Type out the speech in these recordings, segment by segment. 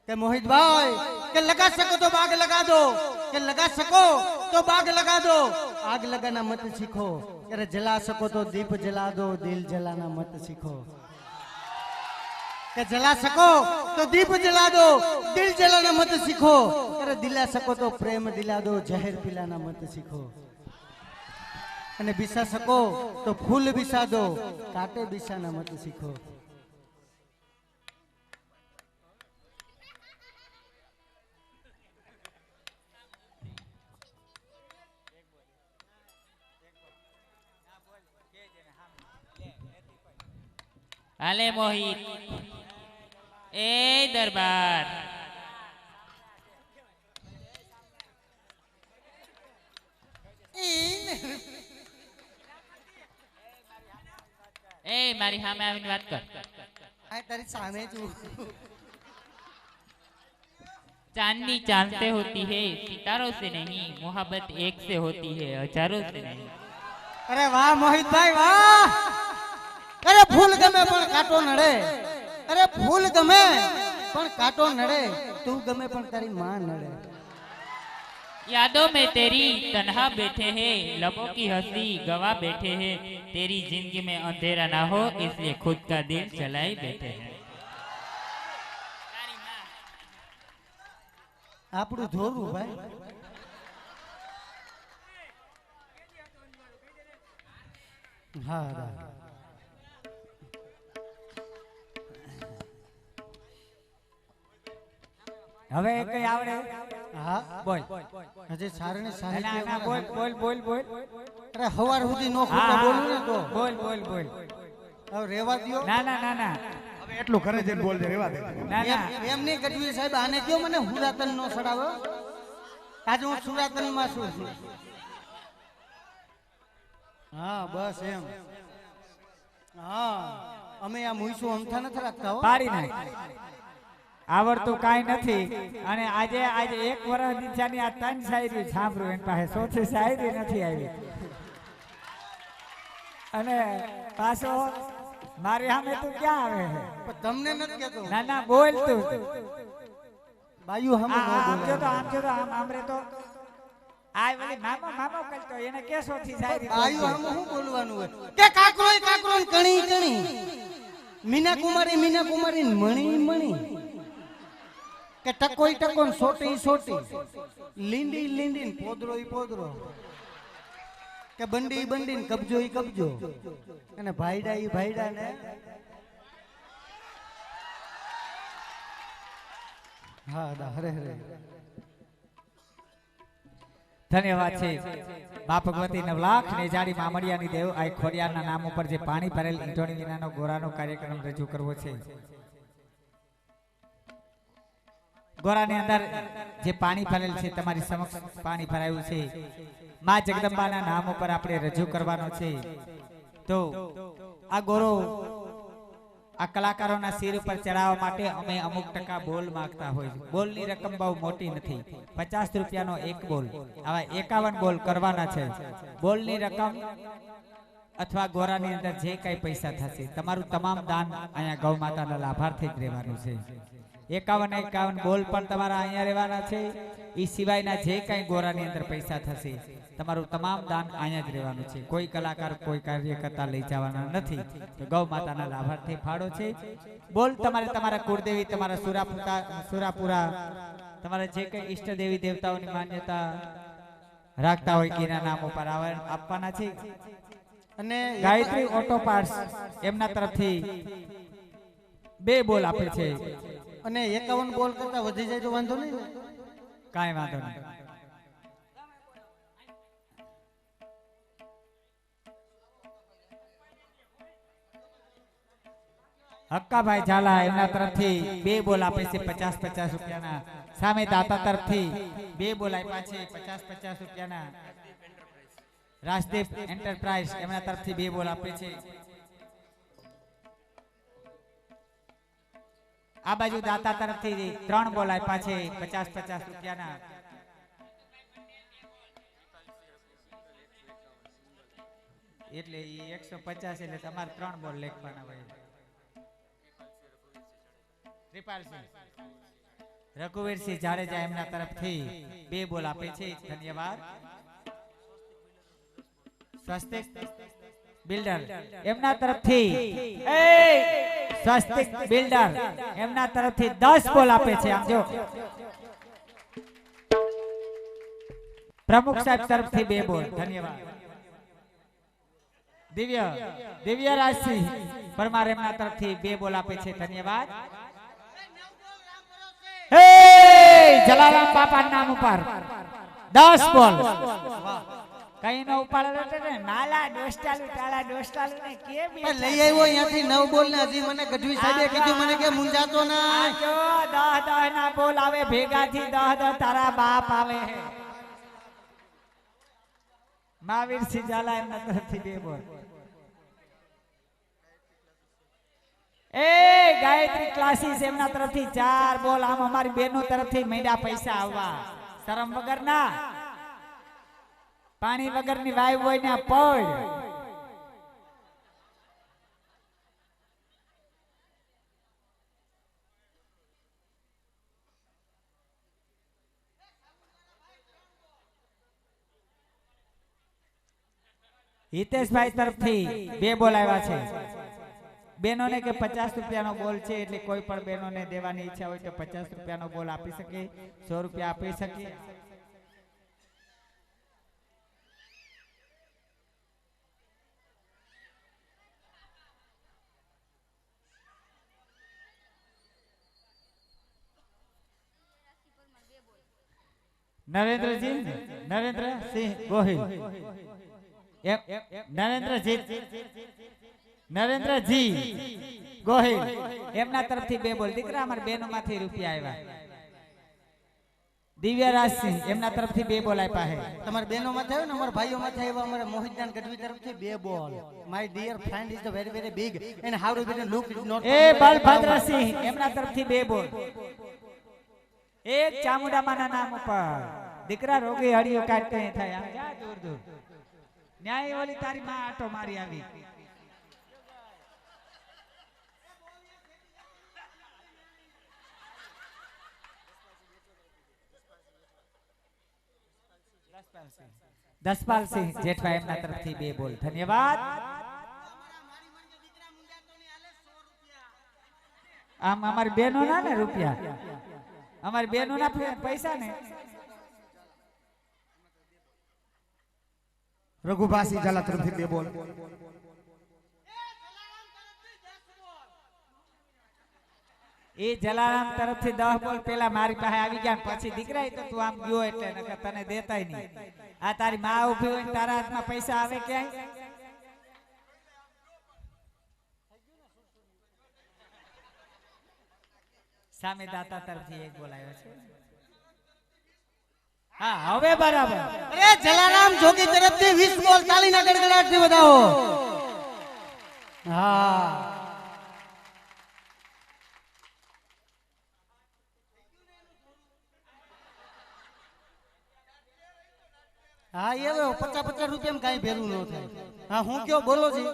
કે મોહિત ભાઈ કે લगा सको तो बाग लगा दो, કે लगा सको तो बाग लगा दो, आग लगाना मत सीखो, अरे जला सको तो दीप जला दो, दिल जलाना मत सीखो। કે जला सको तो दीप जला दो, दिल जलाना मत सीखो, अरे दिला सको तो प्रेम दिला दो, जहर पिलाना मत सीखो। અને બીસા સકો તો ફૂલ બીસા દો, કાંટે બીસાના મત શીખો। હાલે મોહિત એ દરબાર ए मारी सामे आवीने बात कर। आ तारी सामे छु। चांदनी चांद से होती है, सितारों से नहीं, मोहब्बत एक से होती है, हजारों से नहीं। अरे वाह मोहित भाई वाह। अरे फूल गमे पण कांटो नड़े, अरे फूल गमे पण कांटो नड़े, तू गमे पण तारी मां नड़े। यादों में तेरी तन्हा बैठे हैं, लबों की हंसी गवा बैठे हैं, तेरी जिंदगी में अंधेरा ना हो इसलिए खुद का दिल जलाए बैठे हैं। આપણું ધોરું ભાઈ। હા હવે કઈ આવડે? હા બોલ હજી સારણી ના સાહિત્ય ના બોલ બોલ બોલ બોલ અરે હવાર સુધી નો ખોટા બોલું ને તો બોલ બોલ બોલ હવે રેવા દ્યો। ના ના ના ના હવે એટલું ઘરે જઈને બોલ દે રેવા દે। ના ના એમ નહીં ગઢવી સાહેબ, આને કયો મને હુરાતન નો સડાવો। આજે હું સુરાતન માં છું। હા બસ એમ। હા અમે આ મુઈસું અમથા નથી રાખતા હો। પાડી નાખ આવડતું કાંઈ નથી। અને આજે આજે 1 વર્ષ દીચાની આ 3 શાયરી સાંભળું એની પાસે ચોથી શાયરી નથી આવી। અને પાછો મારી સામે તું ક્યાં આવે છે? પણ તમને નથી કહેતો। ના ના બોલ તું। બાયુ હમ નો આમ જો તો બોલે। આમ જો તો આમ રે તો આ વળી મામો મામો કરતો એને કેસોથી શાયરી બાયુ બોલતો? હમ શું બોલવાનું હોય કે કાકરોય કાકરો ને કણી કણી, મીના કુમારી મણી મણી, કે ટકોઈ ટકો ને સોટી સોટી, લીંડી લીંડી ને પોદરોય પોદરો, કે બંડી બંડી ને કબજો કબજો, અને ભાઈડા ને હા દા હરે હરે। ધન્યવાદ છે મા ભગવતી 9 લાખ ને જાડી મામડિયાની દેવ આ ખોડિયારના નામ ઉપર જે પાણી ભરેલ ઈંટોની વિનાનો ગોરાનો કાર્યક્રમ રજૂ કરવો છે। ગોરાની અંદર જે પાણી ભરેલ છે તમારી સમક્ષ પાણી ભરાયું છે, મા જગદંબાના નામ ઉપર આપણે રજૂ કરવાનો છે। તો આ ગોરો આ કલાકારોના શિર ઉપર ચડાવવા માટે અમે અમુક ટકા બોલ માંગતા હોય છે। બોલની રકમ બહુ મોટી નથી, 50 રૂપિયાનો એક બોલ, આવા 51 બોલ કરવાના છે। બોલની રકમ અથવા ગોરાની અંદર જે કઈ પૈસા થશે તમારું તમામ દાન અહીંયા ગૌ માતાના લાભાર્થી જ રહેવાનું છે। 51 બોલ પણ તમારા અહીંયા રહેવાના છે। એ સિવાયના જે કઈ ગોરાની અંદર પૈસા થશે તમારું તમામ દાન અહીંયા જ રહેવાનું છે। કોઈ કલાકાર કોઈ કાર્યકર્તા લઈ જવાના નથી। તો ગૌ માતાના લાભાર્થી ફાળો છે। બોલ તમારે તમારા કુળદેવી, તમારા સુરાપુરા, તમારા જે કઈ ઈષ્ટ દેવી દેવતાઓની માન્યતા રાખતા હોય કે એના નામ ઉપર આપવાના છે। અને ગાયત્રી ઓટો પાર્ટ્સ એમના તરફથી 2 બોલ આપે છે। અને 51 બોલ કરતા વધી જાય તો વાંધો નહીં ને? કાંઈ વાંધો નહીં। હક્કાભાઈ ઝાલા એમના તરફથી 2 બોલ આપે છે 50 રૂપિયાના। સામે દાતા તરફથી 2 બોલ આપ્યા છે 50 રૂપિયાના। રાજદીપ એન્ટરપ્રાઇઝ એમના તરફથી 2 બોલ આપે છે। આ બાજુ દાતા તરફથી 3 બોલ આપ્યા છે 50 રૂપિયાના। એટલે 150 એટલે તમારે 3 બોલ લેખવાના હોય। કૃપાલસિંહ રઘુવીરસિંહ જાડેજા એમના તરફથી 2 બોલ આપે છે ધન્યવાદ સ્વસ્તિક બિલ્ડર એમના તરફથી સ્વસ્તિક બિલ્ડર એમના તરફથી 10 બોલ આપે છે આમ જો પ્રમુખ સાહેબ તરફથી 2 બોલ ધન્યવાદ દિવ્ય રાજસિંહ પરમાર એમના તરફથી 2 બોલ આપે છે ધન્યવાદ જલારામ બાપા નામ ઉપર 10 બોલ કઈ નો ઉપાડે ને નાલા ડોસ્ટાલુ ટાળા ડોસ્ટાલુ ને કે બે લઈ આવ્યો અહીંયાથી 9 બોલ ને હજી મને ગઢવી સાહેબે કીધું મને કે મુંજાતો ના જો 10 ના બોલ આવે ભેગાથી 10 તારા બાપ આવે મહાવીરસિંહ ઝાલા એમના તરફથી 2 બોલ ગાયત્રી ક્લાસીસ એમના તરફથી 4 બોલ આમ અમારી બહેનો તરફથી મહિના પૈસા આવવા શરમ વગર ના પાણી વગરની વાયુ હોય ને પડ હિતેશભાઈ તરફથી 2 બોલ આવ્યા છે બહેનોને કે 50 રૂપિયાનો બોલ છે એટલે કોઈ પણ બહેનોને દેવાની ઈચ્છા હોય તો 50 રૂપિયાનો બોલ આપી શકે 100 રૂપિયા આપી શકે નરેન્દ્રસિંહ ગોહિલ નરેન્દ્રજી ગોહિલ એમના તરફથી 2 બોલ દીકરા અમારા બહેનો માંથી રૂપિયા આવ્યા દિવ્ય રાજસિંહ એમના તરફથી 2 બોલ આપ્યા છે તમારા બહેનો માં થયો ને અમારા ભાઈઓ માં થયો અમારા મોહિતદાન ગઢવી તરફથી 2 ball my dear friend is the very very big and how do we look not Balbhadrasinh એમના તરફથી 2 બોલ એક ચામુંડામાના નામ ઉપર દીકરા રોગી હળીઓ કાઢતે થાય આમ જા દૂર દૂર ન્યાય ઓલી તારી માં આટો મારી આવી દસપાલસિંહ જેઠવા એમના તરફથી 2 બોલ ધન્યવાદ આમ અમારી બહેનો ના ને રૂપિયા અમારી બહેનો ના પૈસા ને રઘુભાસી ઝાલા તરફથી 2 બોલ એ જલારામ તરફથી 10 બોલ પેલા મારી પાસે આવી ગયા પછી દીકરા તો તું આમ ગયો એટલે નકર તને દેતાય નહીં આ તારી માં ઊભી હોય ને તારા હાથમાં પૈસા આવે ક્યાંય સામે દાતા તરફથી 1 બોલ આવ્યો છે હા હવે બરાબર અરે જલારામ જોગી તરફથી 20 બોલ તાળીના ગડગડાટથી વધાવો હા હા એ 50 રૂપિયા કઈ ભેરું ન થાય હા હું કયો બોલો જી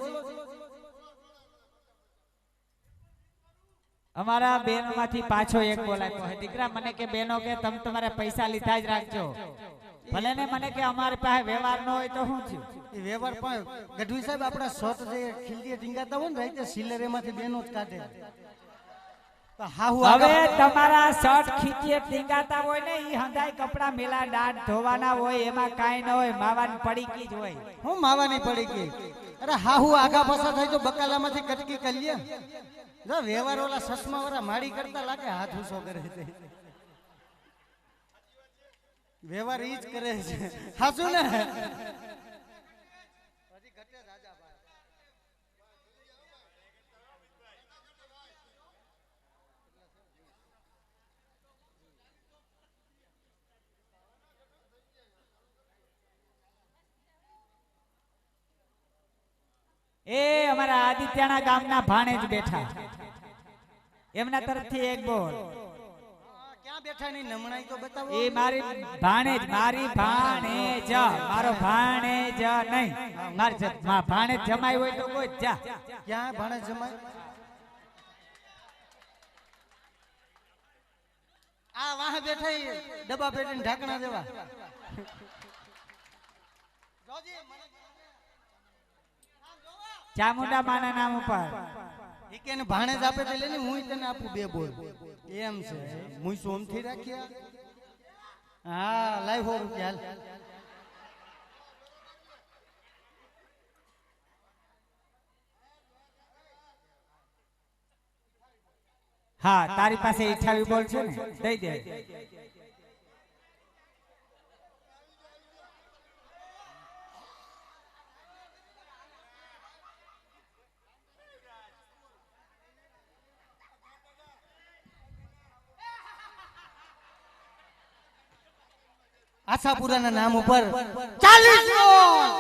અમારા બહેનો માંથી પાછો 1 બોલ આપ્યો છે દીકરા મને કે બહેનો કે તમે તમારા પૈસા લીધા જ રાખજો ભલે ને મને કે અમારી પાસે વ્યવહાર ન હોય તો શું થયું એ વ્યવહાર પણ ગઢવી સાહેબ આપણા શોટ જે ખીલડીએ ટીંગાતા હોય ને રાઈતે સિલેરેમાંથી બેનો જ કાઢે હવે તમારા શર્ટ ખીચીએ ટીંગાતા હોય ને ઈ હંધાઈ કપડા મેલા દાઢ ધોવાના હોય એમાં કાઈ ન હોય માવાની પડીકી જ હોય હું માવાની પડીકી અરે હાહુ આગા પાછા થાય તો બકાલામાંથી કટકી કરીએ જો વ્યવહાર ઓલા સસમા વાળા માડી કરતા લાગે હાથ ઊંચો કરે છે વ્યવહાર ઈ જ કરે છે હાચું ને એ અમારા આદિત્યના ગામના ભાણેજ બેઠા એમના તરફથી 1 બોલ ક્યાં બેઠા ની નમણાઈ તો બતાવો એ મારી ભાણેજ મારો ભાણેજ નહીં માર ભાણેજ જમાઈ હોય તો કોઈ જા ક્યાં ભાણેજ જમાઈ આ વાહે બેઠા ઈ ડબ્બા પેટીને ઢાંકણા દેવા ચામુંડા માના નામ ઉપર ઈ કે ને ભાણેજ આપે તે લેને હું તને આપું 2 બોલ એમ છે હું સોમથી રાખ્યા હા લાઈ 100 રૂપિયા હાલ હા તારી પાસે 28 બોલ છે ને દઈ દે આશાપુરાના નામ ઉપર 40 બોલ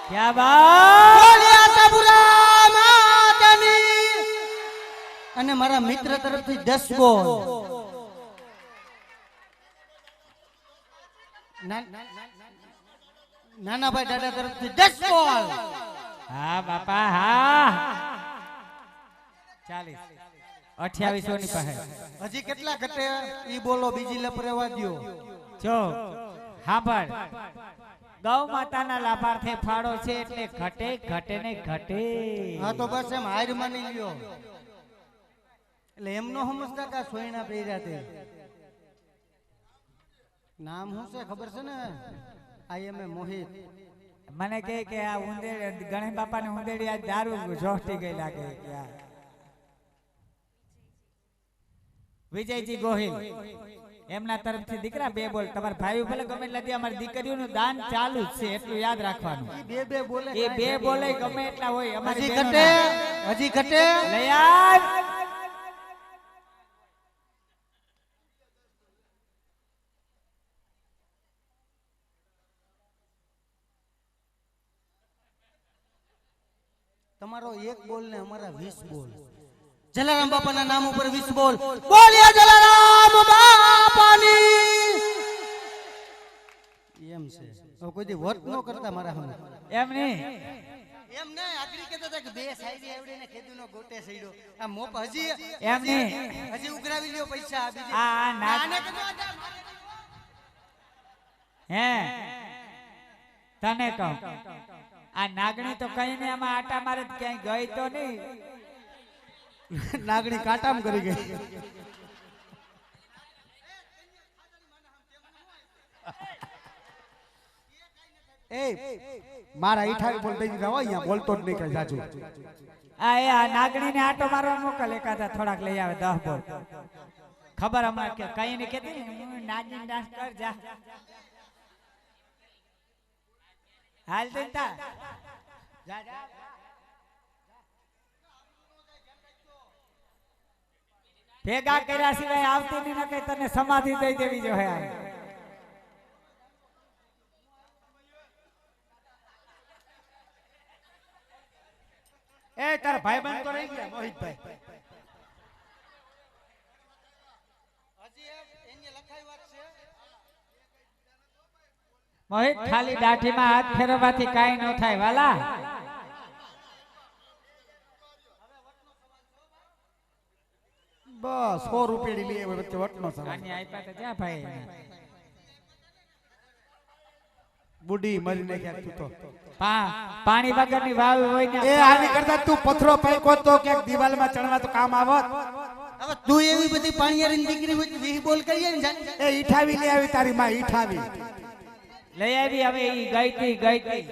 ક્યા બાત બોલે આશાપુરા માતાની અને મારા મિત્ર તરફથી 10 બોલ નાના ભાઈ દાદા તરફથી 10 બોલ હા બાપા હા 40 28 ની પાસે હજી કેટલા ઘટે ઈ બોલો બીજી લપરેવા દ્યો જો હાંભળ ગૌ માતાના લાભાર્થે ફાળો છે એટલે ઘટે ઘટે ને ઘટે હા તો બસ એમ હાર માની લ્યો એટલે એમનો સમજતા કા સોયણા પહેર્યા તે નામ શું છે ખબર છે ને આઈ એમ એ મોહિત મને કહે કે આ ઉંદેડ ગણેશ બાપા ને ઉંદેડી આ દારૂ જોસ્તી ગઈ લાગે કે આ વિજયજી ગોહિલ એમના તરફથી દીકરા 2 બોલ તમાર ભાઈઓ ભલે ગમે એટલા અમારી દીકરીઓનું દાન ચાલુ જ છે એટલું યાદ રાખવાનું ઈ 2 બોલે એ 2 બોલે ગમે એટલા હોય અમારી હજી ઘટે લઈ આવ તમારો 1 બોલ ને અમારા 20 બોલ જલારામ બાપાના નામ ઉપર 20 બોલ બોલિયા જલારામ બાપાની એમ છે હવે કોઈ દી વટ ન કરતા મારા હમ એમ નહીં એમ ને આગળી કહેતા હતા કે 2 સાઈડે આવડીને ખેદુનો ગોટે સઈડો આ મોપ હજી એમ નહીં હજી ઉઘરાવી લ્યો પૈસા આ બીજે આ આને કીધું હે તને કહું આ નાગણી તો કઈ ને આમાં આટા મારે ક્યાંય ગઈ તો નહીં નાગણી કાટામ કરી ગઈ એ મારા 28 બોલ દઈ દીધા હોય અહીંયા બોલતો જ નહીં કઈ જાજુ આ નાગણી ને આટો મારવા મોકલ એકાદા થોડાક લઈ આવે 10 બોલ ખબર અમાર કે કઈ ને કેતી નાગણી ડાન્સ કર જા હાલ દેતા જા જા ભેગા કર્યા સિવાય આવતી નહીં ને તને સમાધિ દઈ દેવી જોઈએ એ તાર ભાઈબંધ તો રહી ગયા મોહિતભાઈ હજી એને લખાઈ વાત છે મોહિત ખાલી દાઢીમાં હાથ ફેરવવાથી કાઈ ન થાય વાલા બસ 100 રૂપિયા લઈ આવે વચ્ચે વટનો સવાલ આની આપ્યા તો જા ભાઈ બુડી મરી નાખ્યા તું તો પાણી વગરની વાવ હોય ને એ આની કરતા તું પથરો પાઈકો તો ક્યાંક દિવાલમાં ચણવા તો કામ આવત હવે તું એવી બધી પાણીયારી દીકરી હોય 20 બોલ કરીએ ને એ ઈઠાવી લઈ આવી તારી માં ઈઠાવી લઈ આવી હવે ઈ ગઈ હતી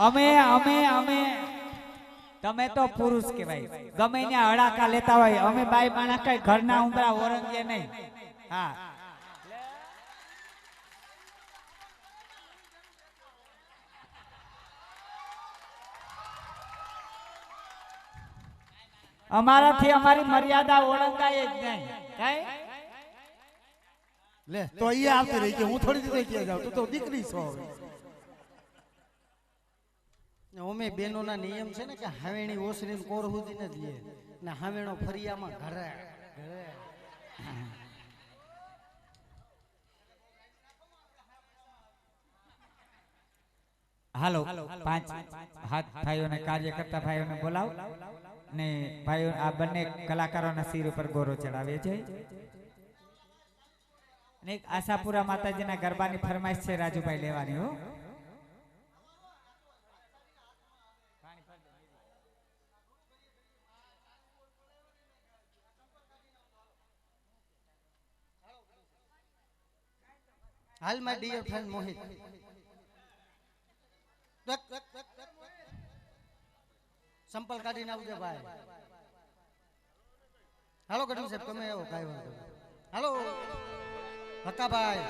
અમે તમે તો પુરુષ કહેવાય ગમે ને હડાકા લેતા હોય અમે બાઈ માણસ કઈ ઘરના ઉંબરા ઓરંગીએ નહીં હા અમારાથી અમારી મર્યાદા ઓળંગાય જ નહીં કઈ લે તો અહીંયા આવતી રહી કે હું થોડી દીધી ક્યાં જાઉં તું તો દીકરી છો ઓમે બેનોના નિયમ છે ને કે હાવેણી ઓસરીને કોર સુધી ન દે ને હાવેણો ફરિયામાં ઘરે ઘરે હાલો 5 હાથ ભાઈઓને કાર્ય કરતા ભાઈઓને બોલાવો ને ભાઈઓ આ બંને કલાકારોના શિર ઉપર ગોરો ચડાવે છે અને એક આશાપુરા માતાજીના ગરબાની ફરમાઈશ છે રાજુભાઈ લેવાની હો. હાલ માય ડિયર ફ્રેન્ડ મોહિત સંપલ કાઢીને આવજે ભાઈ. હાલો ગઢવી સાહેબ તમે આવો કાંઈ વાંધો નહીં. હાલો હકાભાઈ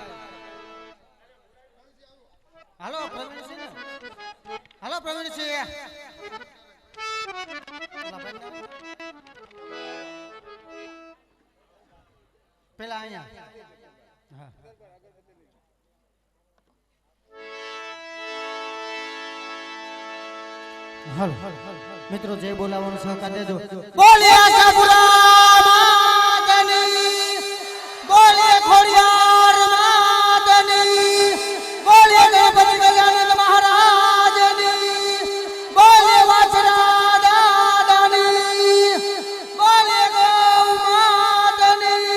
હાલો પ્રવીણસિંહ હાલો પ્રવીણસિંહ પેલા અહીંયા હા હાલો મિત્રો જે બોલાવવાનો સહકાર દેજો. બોલે આશાપુરા માતની બોલે ખોડિયાર માતની બોલે ગણપતિ ગજાનંદ મહારાજની બોલે વાછરા દાદાની બોલે ગૌ માતની.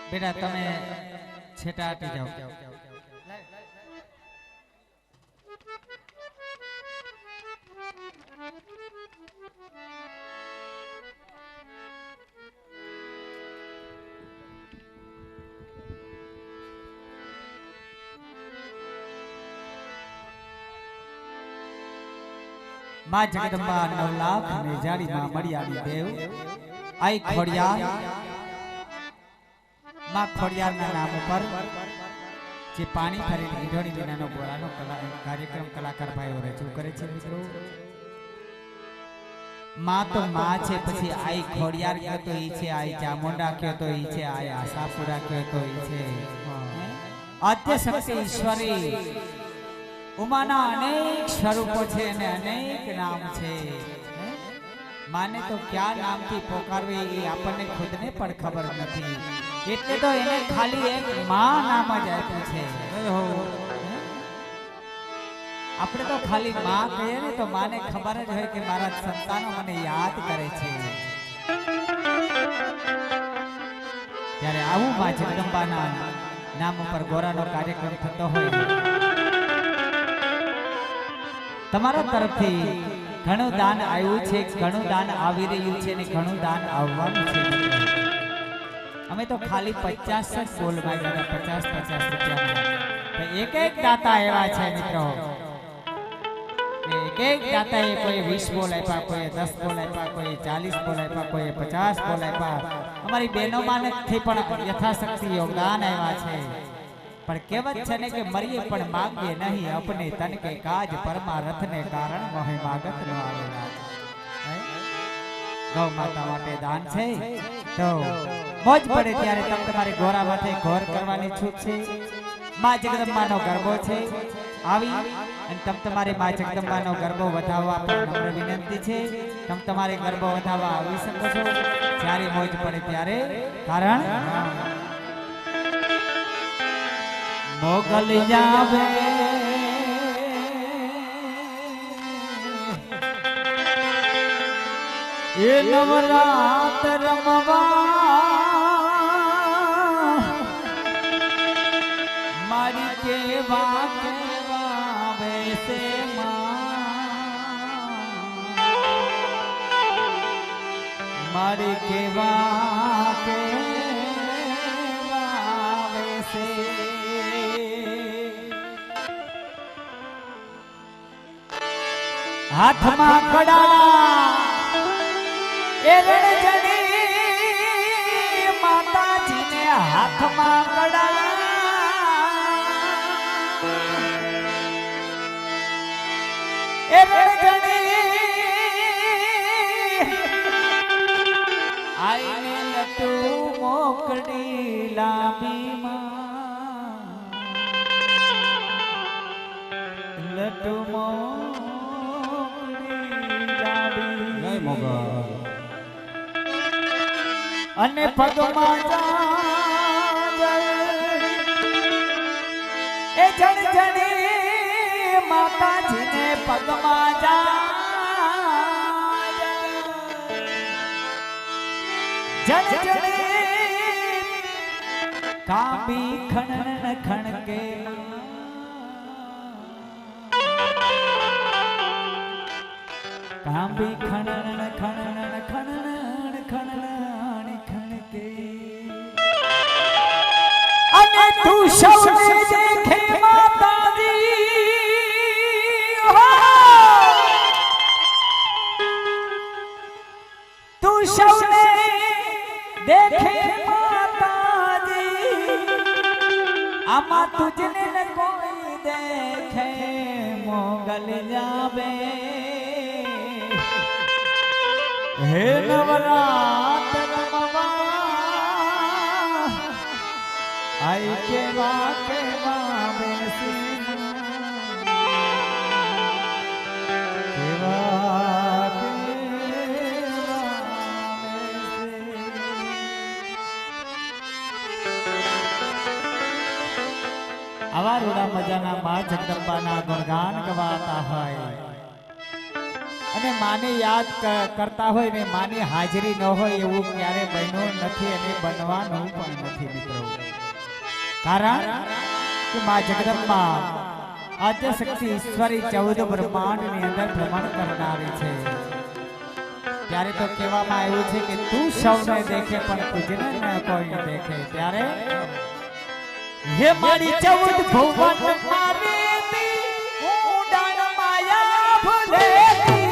બેટા તમે છેટા હટી જાઓ. માં જગદંબા 9 લાખ ને જાડી માં મળ્યાની દેવ આઈ ખોડિયાર માં ખોડિયારના નામ ઉપર જે પાણી ભરેલી ઈંઢોળી વિનાનો ગોરાનો કાર્યક્રમ કલાકાર ભાઈઓ રજૂ કરે છે મિત્રો. માં તો માં છે, પછી આઈ ખોડિયાર કયો તો ઈ છે, આઈ ચામુંડા કયો તો ઈ છે, આઈ આશાપુરા કયો તો ઈ છે. આદ્ય શક્તિ ઈશ્વરી ઉમાના અનેક સ્વરૂપો છે અને અનેક નામ છે. માને તો ક્યાં નામથી પોકારવી એ આપણને ખુદને પણ ખબર નથી, એટલે તો એને ખાલી એક માં નામ જ આપ્યું છે. આપણે તો ખાલી માં કહીએ ને તો માને ખબર જ હોય કે મારા સંતાનો મને યાદ કરે છે. ત્યારે આવું માં જગદંબાના નામ ઉપર ગોરાનો કાર્યક્રમ થતો હોય, તમારા તરફથી ઘણું દાન આવ્યું છે, ઘણું દાન આવી રહ્યું છે અને ઘણું દાન આવવાનું છે. અમે તો ખાલી 50 જ બોલ માંગ્યા, 50 રૂપિયા. એક એક દાતા એવા છે મિત્રો, એક એક દાતાએ કોઈ 20 બોલ આપ્યા, કોઈ 10 બોલ આપ્યા, કોઈ 40 બોલ આપ્યા, કોઈ 50 બોલ આપ્યા. અમારી બહેનોમાં થી પણ યથાશક્તિ યોગદાન આવ્યા છે. પણ કહેવત છે ને કે મરીએ પણ માંગીએ નહીં, અપને તન કે કાજ પરમારથ ને કારણ મોહે માગત ન આવેલા. ગૌ માતા માટે દાન છે તો મોજ પડે ત્યારે તમે તમારી ગોરા માથે ઘોર કરવાની છૂટ છે. માં જગદંબાનો ગરબો છે, આવી અને તમે તમારે માં જગદંબાનો ગરબો વધાવવા પણ નમ્ર વિનંતી છે. તમે તમારે ગરબો વધાવવા આવી શકો છો જ્યારે મોજ પડે ત્યારે. કારણ મોગલ જાવે એ નવરાત રમવા મારી કેવા કેવા વેસે મારી કેવા કેવા વેસે. હાથમાં કડા એ રણજણી માતાજીને હાથમાં કડા એ રણજણી આઈને લટુ મોકડી લાંબી માં લટુ અને પગમાં જાજલ એ જણ જણી માતાજીને પગમાં જાજલ જણ જણી કાપી ખણન ખણકે કાપી ખણન ખણન ખણન ખણન ખણકે અને તું સૌને દેખે માતાજી હો તું સૌને દેખે માતાજી આમાં તુજને ન કોઈ દેખે મોગલ જાવે હે નવરાત્ર રમવા આઈ કેવા બેસી કેવા આવા રૂડા મજાના મા જગદંબાના ગુણગાન ગવાતા હોય અને માને યાદ કરતા હોય ને માની હાજરી ન હોય એવું ક્યારે બન્યું નથી અને બનવાનું પણ નથી મિત્રો કારણ કે મા જગદંબા આદ્ય શક્તિ ઈશ્વરી 14 બ્રહ્માંડની અંદર ભ્રમણ કરનારી છે ત્યારે તો કહેવામાં આવ્યું છે કે તું સૌને દેખે પણ તુજને ન કોઈ દેખે ત્યારે હે મારી 14 ભુવન મારી ઉડાન માયા ભૂલેતી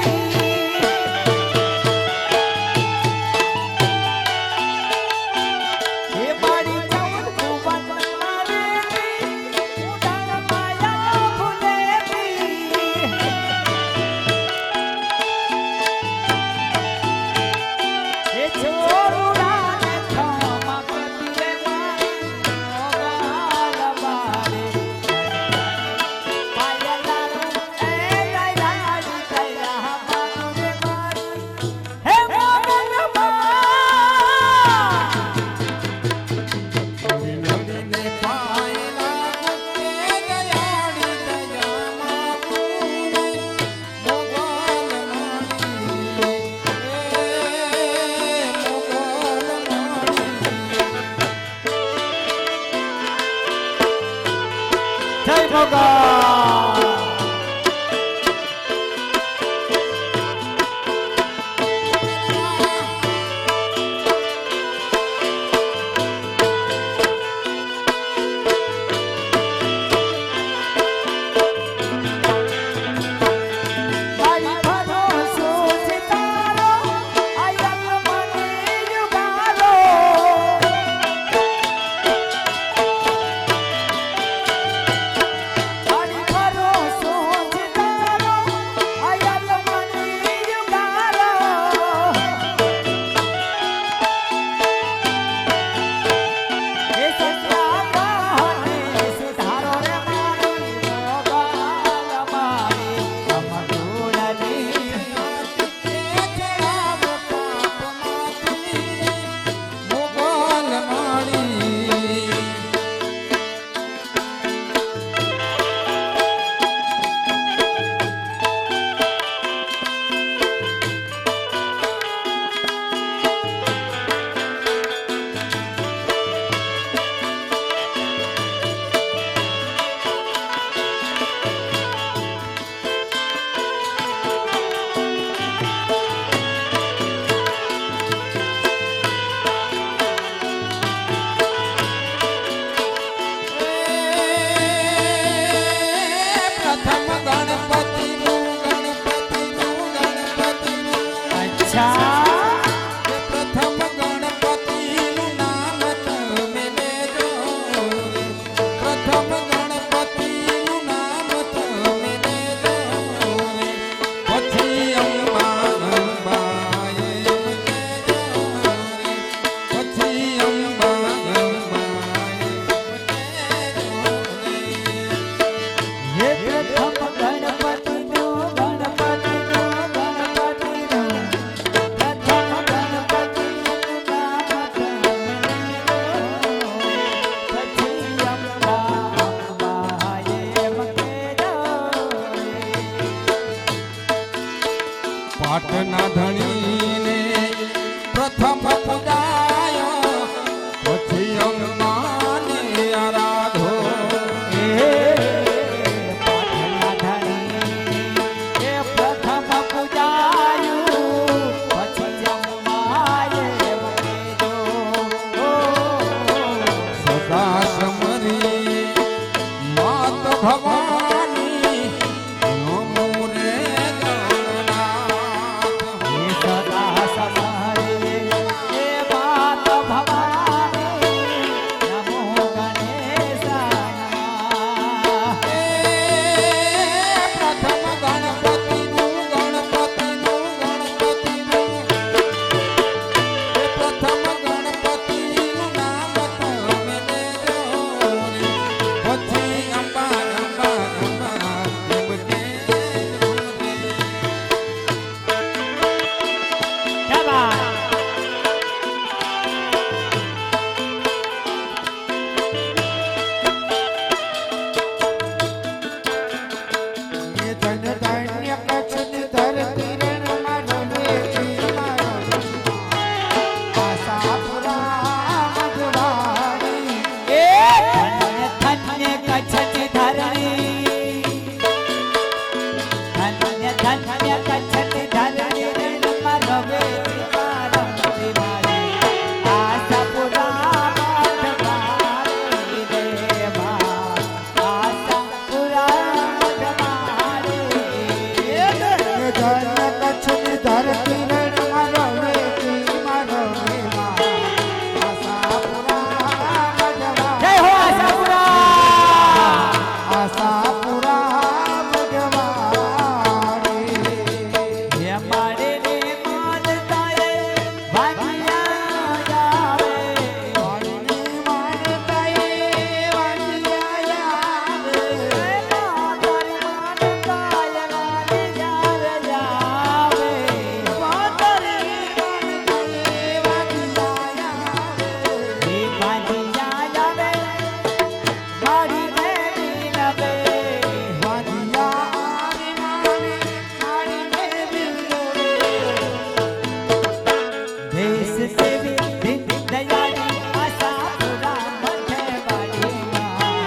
દેશ સેવી દિન દયાળી આશાપુરા મઠે વાડીમાં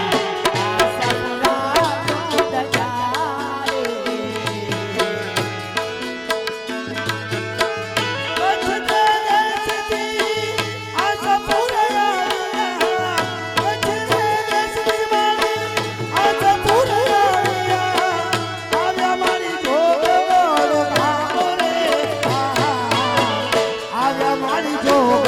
આશાપુરા દયાળી જો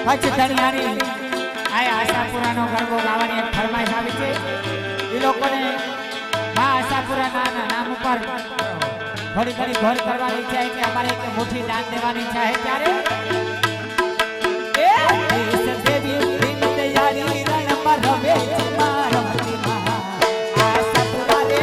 કચ્છ ધણિયાની આ આશાપુરાનો ગરબો ગાવાની એક ફરમાઈશ આવી છે એ લોકોને આ આશાપુરાના નામ ઉપર થોડી ઘણી ઘોર કરવાની ઈચ્છા છે કે અમારે એક મુઠ્ઠી દાન દેવાની ઈચ્છા છે ત્યારે એ દેશ દેવી બિન તૈયારી રણ પર રવે મારમતી મહા આશાપુરા રે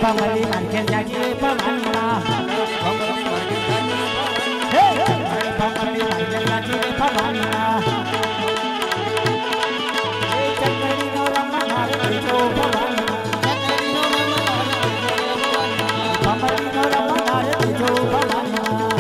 ભમરી માર્કેટ જાજી ભવાનીના હે ભમરી માર્કેટ જાજી ભવાનીના એ ચકડીનો રમનાર બીજો ભવાનીના ભમરીનો રમનાર બીજો ભવાનીના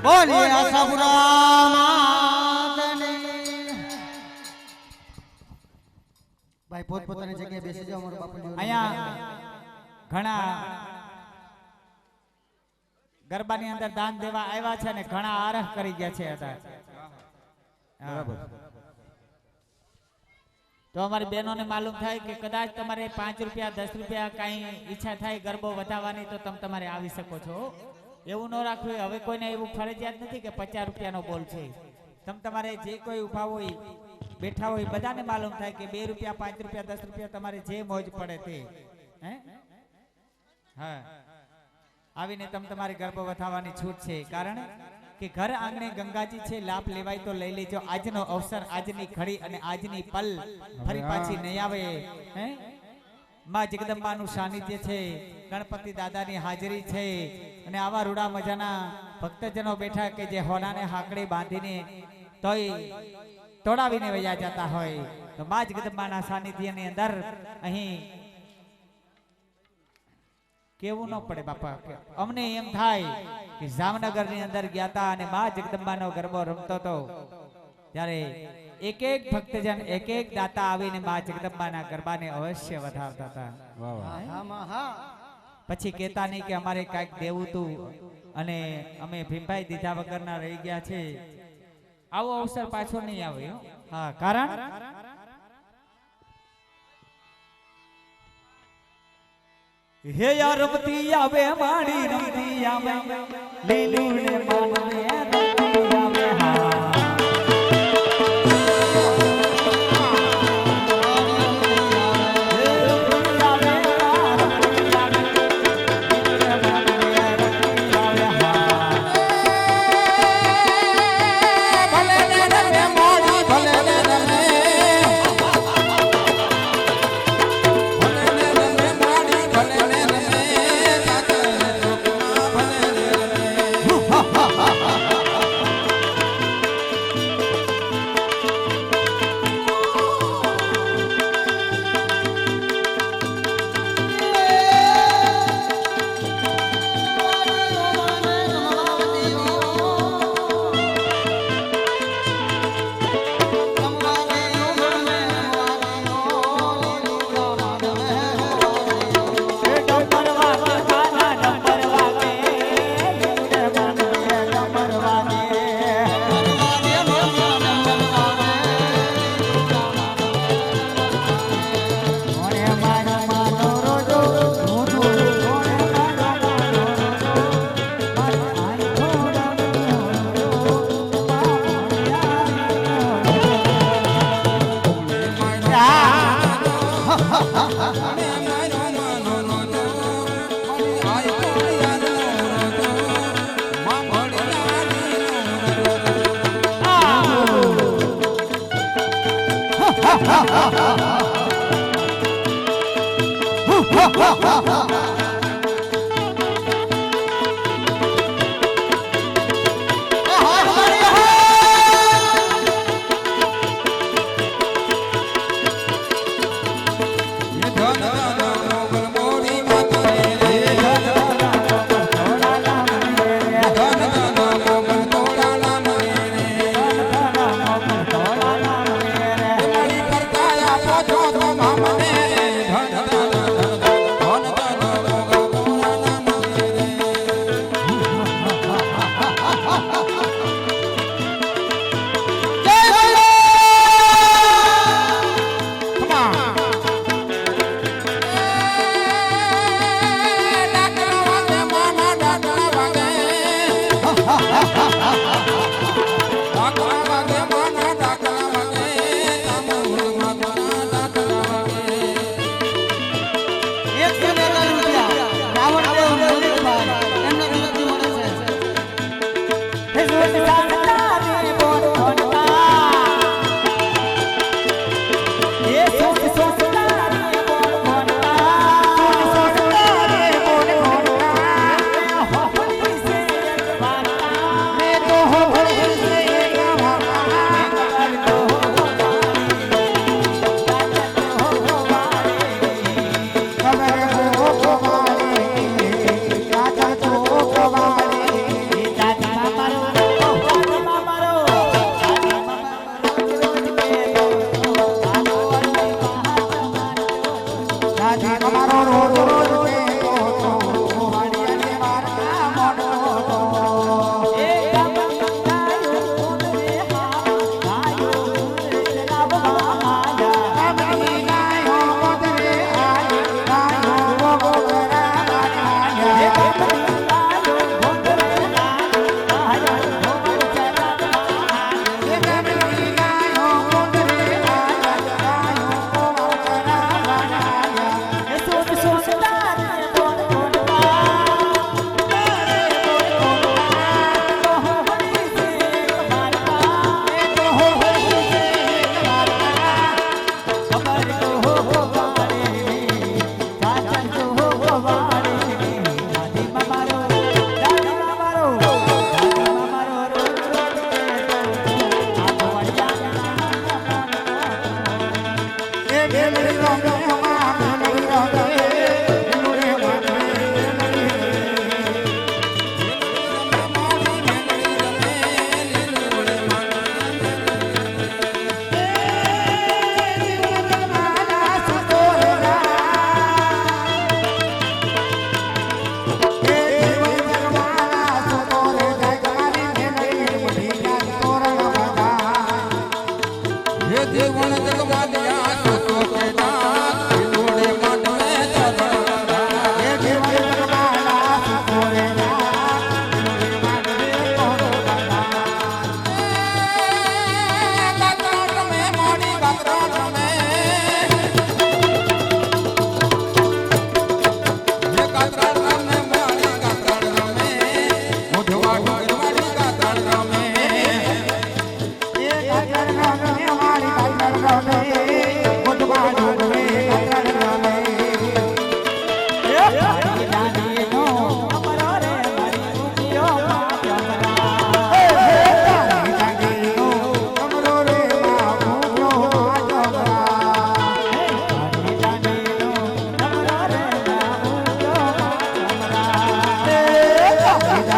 બોલીએ આશાપુરા માતની. ભાઈ પોતપોતાની જગ્યાએ બેસી જાઓ. અમારો બાપુ અહીંયા ઘણા ગરબાની અંદર દાન દેવા આવ્યા છે ને ઘણા આરહ કરી ગયા છે અત્યારે. બરાબર. તો અમારી બહેનોને માલુમ થાય કે કદાચ તમારે 5 રૂપિયા 10 રૂપિયા કાંઈ ઈચ્છા થાય ગરબો વધારવાની તો તમે તમારે આવી શકો છો. એવું ન રાખવું. હવે કોઈને એવું ફરજિયાત નથી કે 50 રૂપિયાનો બોલ છે. તમે તમારે જે કોઈ ઉભા હોય બેઠા હોય બધાને માલુમ થાય કે 2 રૂપિયા 5 રૂપિયા 10 રૂપિયા તમારે જે મોજ પડે તે. હે હા, આવીને તમે તમારે ગરબો વધારવાની છૂટ છે. કારણ કે ઘર આંગણે ગંગાજી છે. લાભ લેવાય તો લઈ લેજો. આજનો અવસર, આજની ઘડી અને આજની પલ ફરી પાછી નહીં આવે. હે માં જગદંબાનું સાનિધ્ય છે, ગણપતિ દાદાની હાજરી છે અને આવા રૂડા મજાના ભક્તજનો બેઠા કે જે હોનાને હાકડી બાંધીને તોય તોડાવીને વયા જતા હોય. તો માં જગદંબાના સાનિધ્યની અંદર અહીં કેવું ન પડે બાપા. અમને એમ થાય કે જામનગરની અંદર ગયા હતા અને માં જગદંબાનો ગરબો રમતો હતો ત્યારે એક એક ભક્તજન એક એક દાતા આવીને માં જગદંબાના ગરબાને અવશ્ય વધારતા હતા. પછી કહેતા નહીં કે અમારે કાંઈક દેવું તું અને અમે ભીમભાઈ દીધા વગરના રહી ગયા છે. આવો અવસર પાછો નહીં આવે. હા, કારણ હે યાર રમતી આવે માડી રમતી આવે લીલું ને માનવે રમતી આવે. હા ધન ધન ધન ધન ધન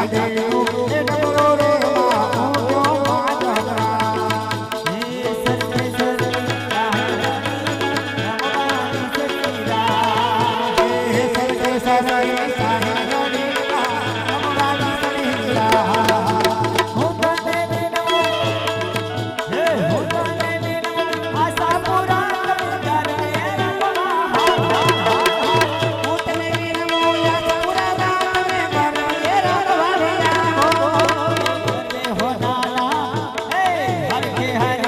વિદ્યા દેવીનું એ ડબરો રે માં ઊંચો પાદરા. હે સત્ય સત્ય રમવાની સતીરા. હે સરગે સરગે સાહેબની રમવાની સતીરા. હું તને વિનવું, હે હું તને વિનવું, આશાપુરા તારે રમવા. હું તને વિનવું યાદપુરા ગામે ગરબે રમવા તે હોનારા, હે હર કે હર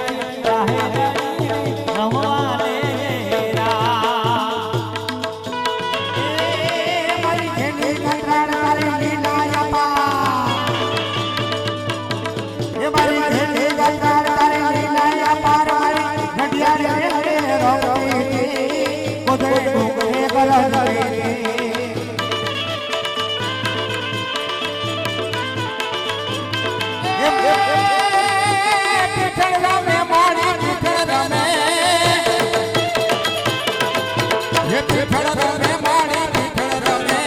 રાહે ગણી રમવાને રા. એ મારી જેની કંટાળ તારી લીલા અપાર. એ મારી જેની કંટાળ તારી લીલા અપાર. મારી ઘડિયાળ રે રોતી કોદળે ડુંગરે ગલગલે. પીઠળ રમે મારી પીઠળ રમે. એ પીઠળ રમે મારી પીઠળ રમે.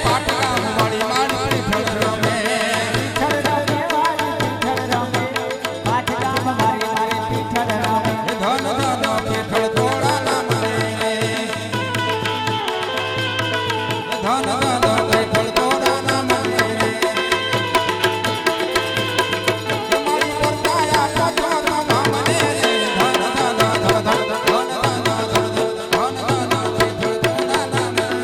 પાટગામ વાળી મારી પીઠળ રમે. પીઠળ રમે વાળી પીઠળ રમે, પાટગામ મારી મારી પીઠળ રમે. એ ધન ધન પીઠળ થોડા ના મળે. એ ધન ધન પીઠળ થોડા ના મળે. એ મારી પરતાયા પાછો રમવા મને રે. ધન ધન ધન ધન ધન ધન ધન ધન પીઠળ થોડા ના મળે.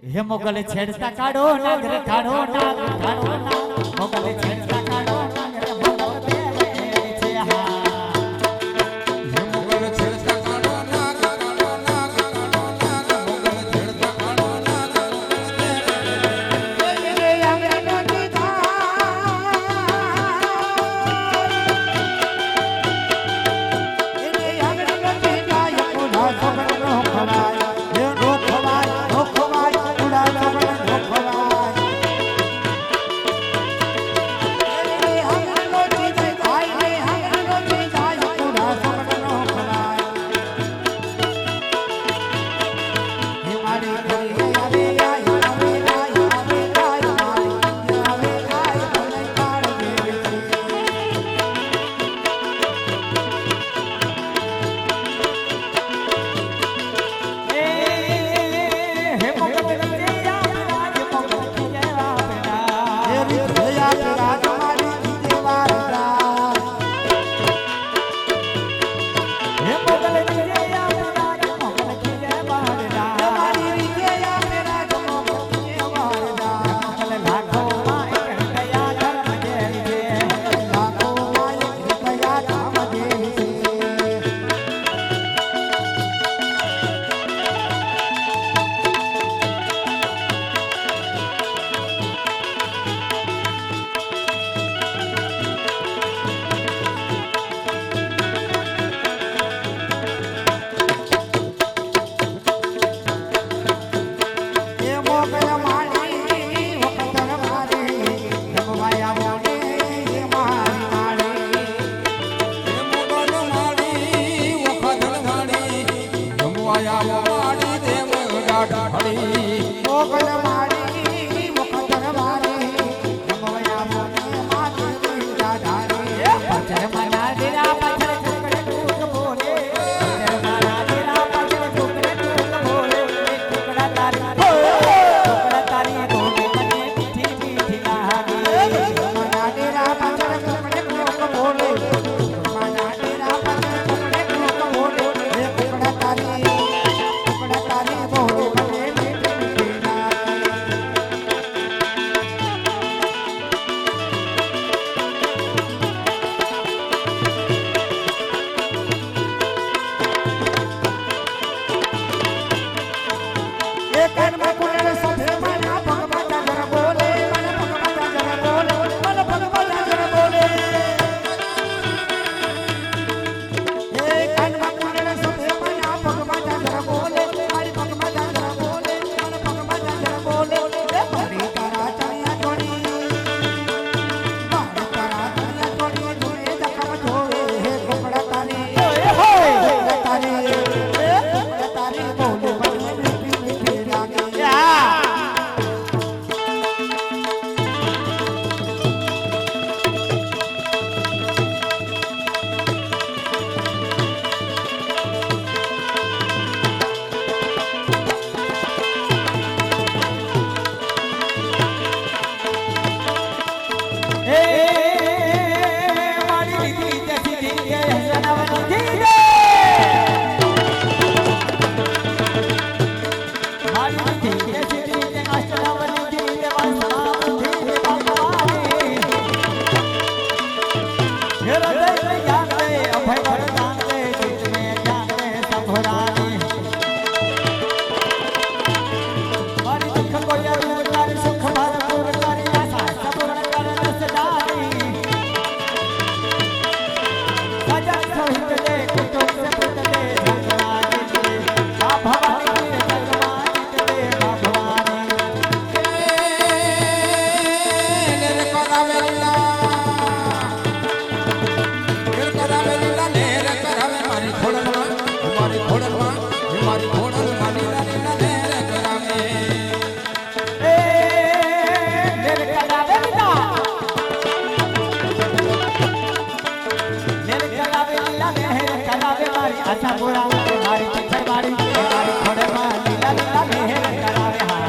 હે મોગલે છેડતા કાઢો નાગર કાઢો નાગ કાઢો નાગ. મોગલે છેડતા કાઢો નાગર મોગલ બેરે છે હા. હે મોગલ છેડતા કાઢો નાગ કાઢો નાગ કાઢો નાગ. મોગલ છેડતા કાઢો નાગ રે અંગનો દીધા. એ અંગનો દીધા યકુડા સબનો ખવાય. એ નો ખવાય નો ખવાય ઉડા સબનો નો ખવાય. એ અંગનો દીધા ખાય. એ અંગનો દીધા યકુડા સબનો ખવાય. હે મારી ઘરે આવે આવે આવે આવે આવે મારી આવે આવે મને કાળ દેવી છે. હે મોગલ નીચે આવ મોગલ નીચે આવ. હે વિદ્યા પેરા તમારી દીજે વારદા. હે મોગલ નીચે આવ મોગલ નીચે વારદા. મારી વિદ્યા પેરા તમારી દીજે વારદા. મોગલ લાખો માં એક દયા ધર્મ જેવી છે. લાખો માય વિદ્યા ધામ દેવી છે. એ મોગલ માળી વખતર મારી રમવાયા મોને એ મારી માળી. એ મોગલ માળી વખતર મારી રમવાયા માળી દેવ ગાઢડી. મોગલ માળી વખતર મારી રમવાયા મોને મારી ગાઢડી. પથ્થર મના દેરા પથ્થર ટુકડે ટૂક બોલે. પથ્થર મના દેરા પથ્થર ટુકડે ટૂક બોલે. એક ટુકડા તારી બોલે મને મીઠી મીઠી લાગે. મના ડેરા પાછળ કપડે કોક બોલે. મના ડેરા પાછળ કપડે કોક બોલે. એ કપડા તારી લીલા લહેર કરાવે મારી આશા પૂરા મારી ચિત્તરવાળી મારી ખોડમાં લીલા લીલા લહેર કરાવે હા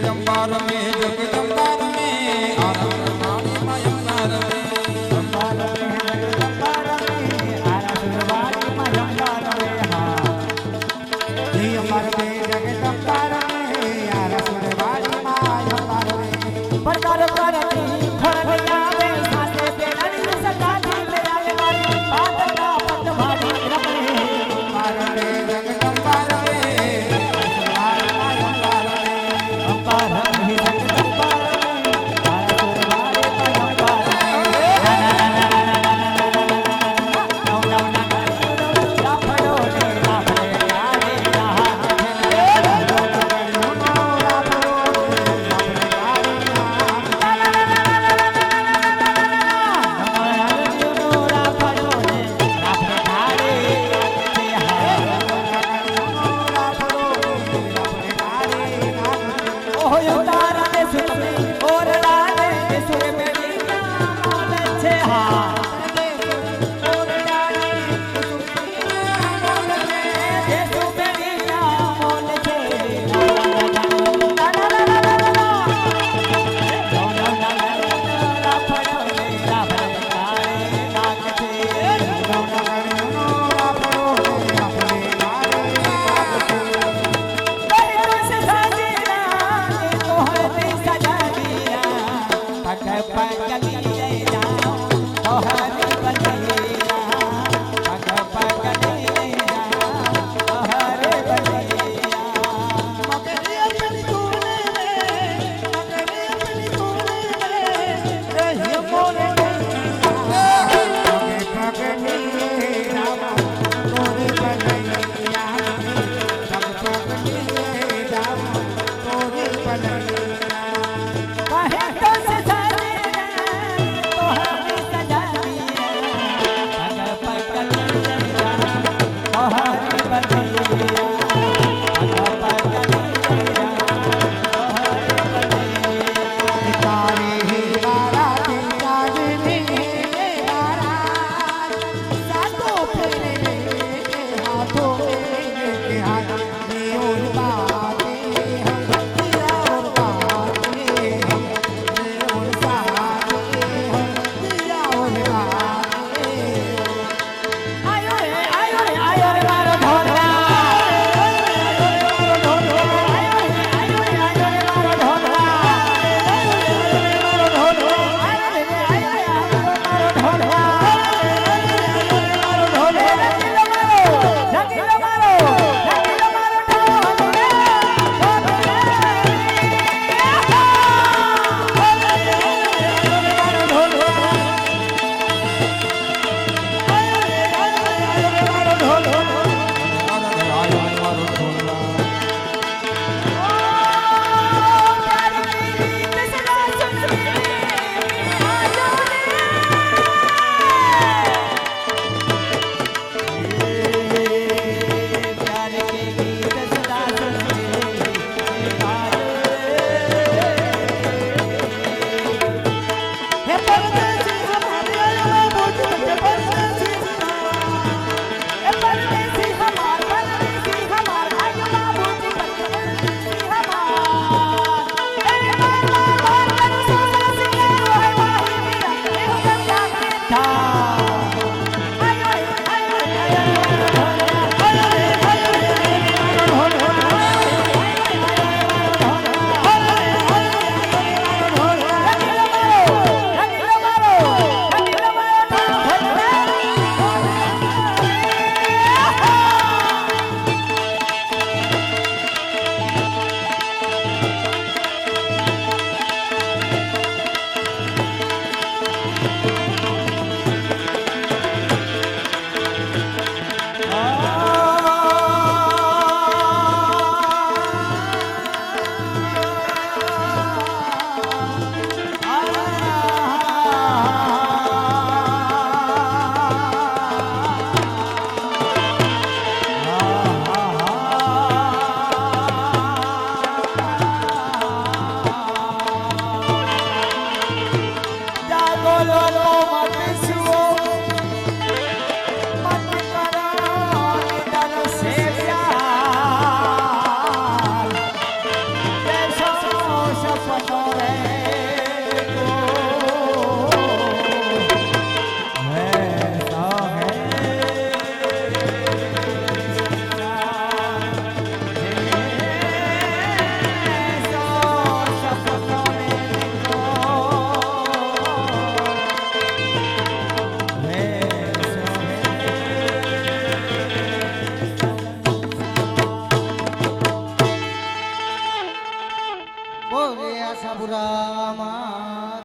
અંબાર મે